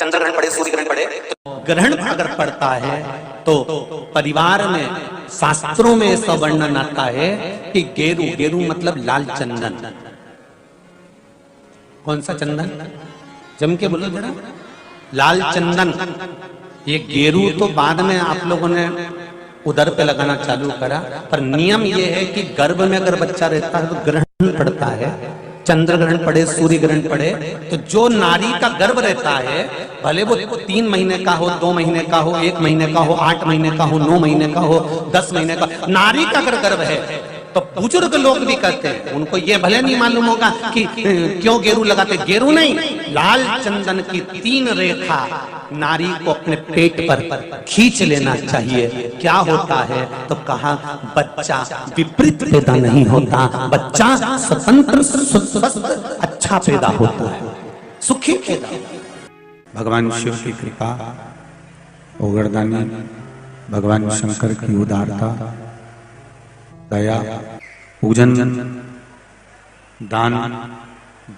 चंद्रग्रहण पड़े, सूर्य ग्रहण पड़े, तो ग्रहण अगर पड़ता है तो परिवार में शास्त्रों में ऐसा वर्णन आता है कि गेरू, गेरू मतलब लाल चंदन। कौन सा चंदन? जम के बोलो जरा। लाल चंदन। ये गेरू तो बाद में आप लोगों ने उधर पे लगाना चालू करा, पर नियम ये है कि गर्भ में अगर बच्चा रहता है तो ग्रहण पड़ता है, चंद्र ग्रहण पड़े, सूर्य ग्रहण पड़े, तो जो नारी का गर्भ रहता है, भले वो 3 महीने का हो, 2 महीने का हो, 1 महीने का हो, 8 महीने का हो, 9 महीने का हो, 10 महीने का, नारी का अगर गर्भ है तो बुजुर्ग लोग भी कहते हैं, उनको ये भले नहीं मालूम होगा कि क्यों गेरू लगाते। गेरू नहीं, लाल चंदन की 3 रेखा नारी को अपने पेट पर खींच लेना चाहिए। क्या होता है तो कहा, बच्चा विपरीत पैदा नहीं होता, बच्चा स्वतंत्र स्वस्थ अच्छा पैदा होता है, सुखी पैदा। भगवान शिव की कृपा, ओगरदानी, भगवान शंकर की उदारता, दया, पूजन, दान,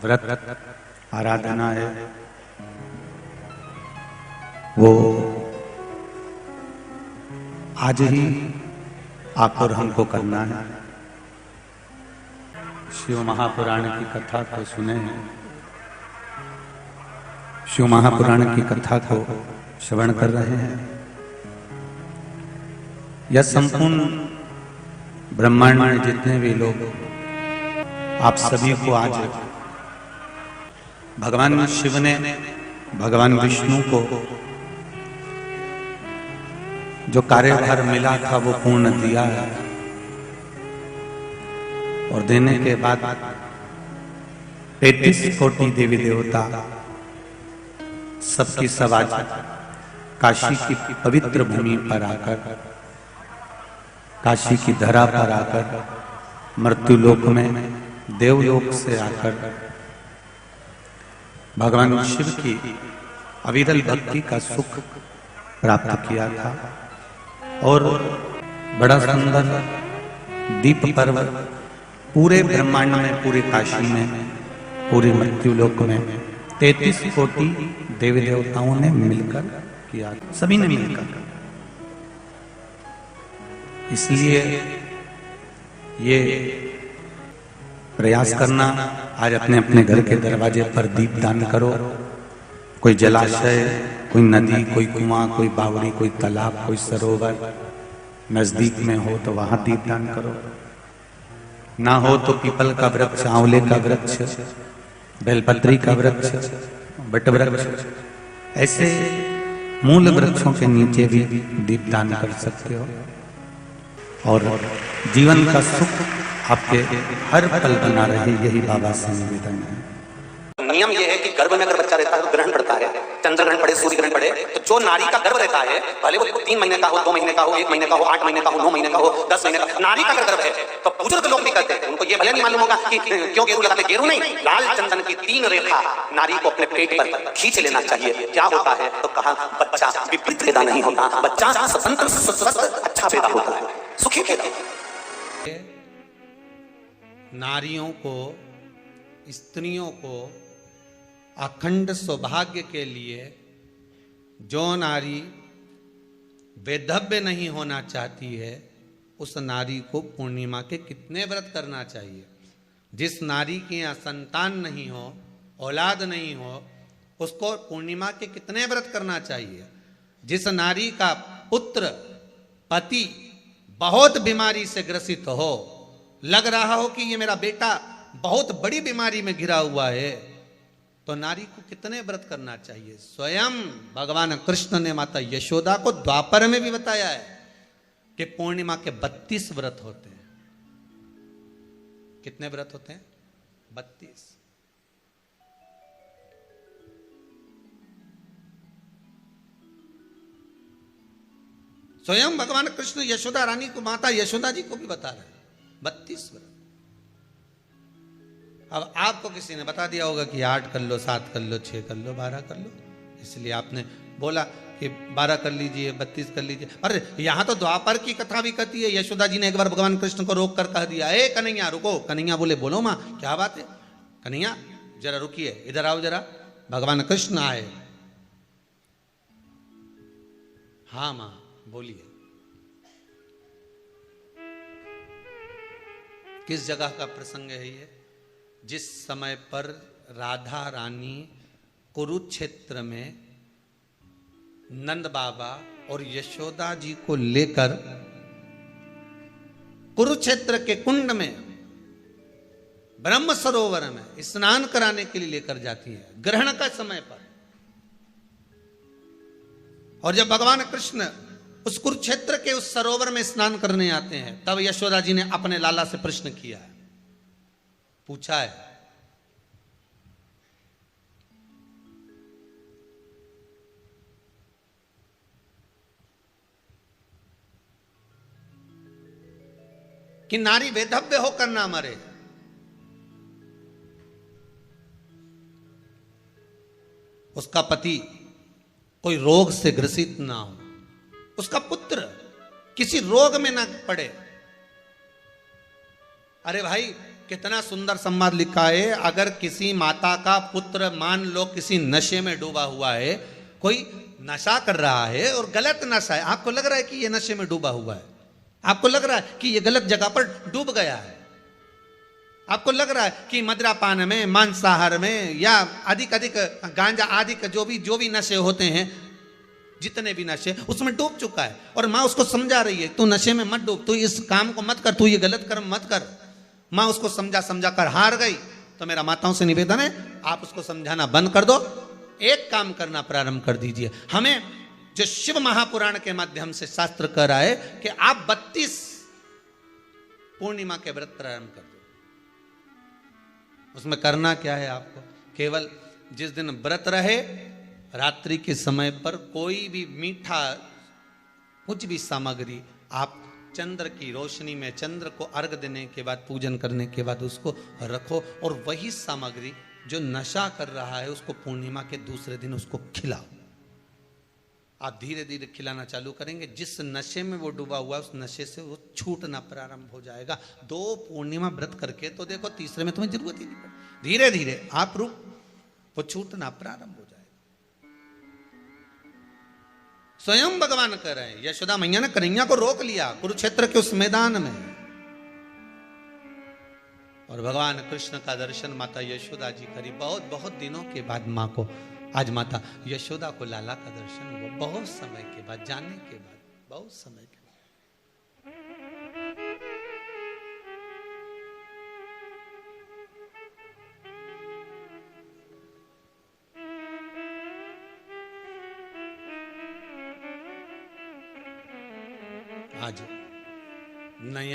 व्रत, आराधना है, वो आज ही आप और हमको करना है। शिव महापुराण की कथा को सुने, शिव महापुराण की कथा को श्रवण कर रहे हैं। यह संपूर्ण ब्रह्मांड में जितने भी लोग, आप सभी को आज भगवान शिव ने भगवान विष्णु को जो कार्यभार मिला था वो पूर्ण दिया है, और देने के बाद 33 कोटि देवी देवता सबकी सब आज काशी की पवित्र भूमि पर आकर, काशी की धरा पर आकर, मृत्युलोक में देवलोक से आकर भगवान शिव की अविरल भक्ति का सुख प्राप्त किया था। और बड़ा सुंदर दीप पर्व पूरे ब्रह्मांड में, पूरे काशी में, पूरे मृत्युलोक में 33 कोटि देवी देवताओं ने मिलकर किया, सभी ने मिलकर। इसलिए ये प्रयास करना, आज अपने अपने घर के दरवाजे पर दीप दान करो। कोई जलाशय, कोई नदी, कोई कुआं, कोई बावड़ी, कोई तालाब, कोई सरोवर नजदीक में हो तो वहां दीप दान करो। ना हो तो पीपल का वृक्ष, आंवले का वृक्ष, बेलपत्री का वृक्ष, बट वृक्ष, ऐसे मूल वृक्षों के नीचे भी दीप दान कर सकते हो। और जीवन का सुख आपके हर पल बना रहे, यही बाबा से निवेदन है। नियम यह है कि गर्भ में अगर बच्चा रहता है तो ग्रहण पड़ता है, चंद्र ग्रहण पड़े, सूर्य ग्रहण पड़े, तो जो नारी का गर्भ रहता है, भले वो 3 महीने का हो, 2 महीने का हो, 1 महीने का हो, 8 महीने का हो, 9 महीने का हो, 10 महीने का, नारी का अगर गर्भ है तो बुजुर्ग लोग भी कहते हैं, उनको ये भले नहीं मालूम होगा कि क्यों गेरू लगाते। गेरू नहीं, लाल चंदन की 3 रेखा नारी को अपने पेट पर खींच लेना चाहिए। क्या होता है तो कहा, बच्चा विपरीत पैदा नहीं होता, बच्चा स्वतंत्र स्वस्थ अच्छा पैदा होता है, सुखी पैदा। नारियों को, स्त्रियों को अखंड सौभाग्य के लिए, जो नारी वैधव्य नहीं होना चाहती है, उस नारी को पूर्णिमा के कितने व्रत करना चाहिए। जिस नारी के यहाँ संतान नहीं हो, औलाद नहीं हो, उसको पूर्णिमा के कितने व्रत करना चाहिए। जिस नारी का पुत्र, पति बहुत बीमारी से ग्रसित हो, लग रहा हो कि ये मेरा बेटा बहुत बड़ी बीमारी में घिरा हुआ है, तो नारी को कितने व्रत करना चाहिए। स्वयं भगवान कृष्ण ने माता यशोदा को द्वापर में भी बताया है कि पूर्णिमा के 32 व्रत होते हैं। कितने व्रत होते हैं? 32। स्वयं भगवान कृष्ण यशोदा रानी को, माता यशोदा जी को भी बता रहे हैं 32 व्रत। अब आपको किसी ने बता दिया होगा कि 8 कर लो, 7 कर लो, 6 कर लो, 12 कर लो, इसलिए आपने बोला कि 12 कर लीजिए, 32 कर लीजिए। अरे यहाँ तो द्वापर की कथा भी कहती है। यशोदा जी ने एक बार भगवान कृष्ण को रोक कर कह दिया, ए कन्हैया रुको। कन्हैया बोले, बोलो माँ क्या बात है। कन्हैया जरा रुकिए, इधर आओ जरा। भगवान कृष्ण आए हाँ मां बोलिए। किस जगह का प्रसंग है ये? जिस समय पर राधा रानी कुरुक्षेत्र में नंद बाबा और यशोदा जी को लेकर कुरुक्षेत्र के कुंड में ब्रह्म सरोवर में स्नान कराने के लिए लेकर जाती है, ग्रहण का समय पर। और जब भगवान कृष्ण उस कुरुक्षेत्र के उस सरोवर में स्नान करने आते हैं, तब यशोदा जी ने अपने लाला से प्रश्न किया है, पूछा है कि नारी वेधव्य होकर ना मरे। उसका पति कोई रोग से ग्रसित ना हो, उसका पुत्र किसी रोग में ना पड़े। अरे भाई कितना सुंदर संवाद लिखा है। अगर किसी माता का पुत्र मान लो किसी नशे में डूबा हुआ है, कोई नशा कर रहा है और गलत नशा है, आपको लग रहा है कि यह नशे में डूबा हुआ है, आपको लग रहा है कि यह गलत जगह पर डूब गया है, आपको लग रहा है कि मदिरापान में, मांसाहार में या अधिक गांजा आदि का जो भी नशे होते हैं, जितने भी नशे, उसमें डूब चुका है। और माँ उसको समझा रही है, तू नशे में मत डूब, तू इस काम को मत कर, तू ये गलत कर्म मत कर। माँ उसको समझा कर हार गई। तो मेरा माताओं से निवेदन है, आप उसको समझाना बंद कर दो, एक काम करना प्रारंभ कर दीजिए। हमें जो शिव महापुराण के माध्यम से शास्त्र कह रहा है कि आप 32 पूर्णिमा के व्रत प्रारंभ कर दो। उसमें करना क्या है आपको? केवल जिस दिन व्रत रहे, रात्रि के समय पर कोई भी मीठा कुछ भी सामग्री आप चंद्र की रोशनी में, चंद्र को अर्घ देने के बाद, पूजन करने के बाद उसको रखो, और वही सामग्री जो नशा कर रहा है उसको पूर्णिमा के दूसरे दिन उसको खिलाओ। आप धीरे धीरे खिलाना चालू करेंगे, जिस नशे में वो डूबा हुआ उस नशे से वो छूटना प्रारंभ हो जाएगा। 2 पूर्णिमा व्रत करके तो देखो, तीसरे में तुम्हें जरूरत ही नहीं पड़ेगी। धीरे धीरे आप रुक, वो छूटना प्रारंभ हो जाएगा। स्वयं भगवान कह रहे हैं, यशोदा मैया ने कन्हैया को रोक लिया कुरुक्षेत्र के उस मैदान में, और भगवान कृष्ण का दर्शन माता यशोदा जी करी। बहुत दिनों के बाद माँ को, आज माता यशोदा को लाला का दर्शन हुआ, बहुत समय के बाद, जाने के बाद, बहुत समय के बाद। आज नयन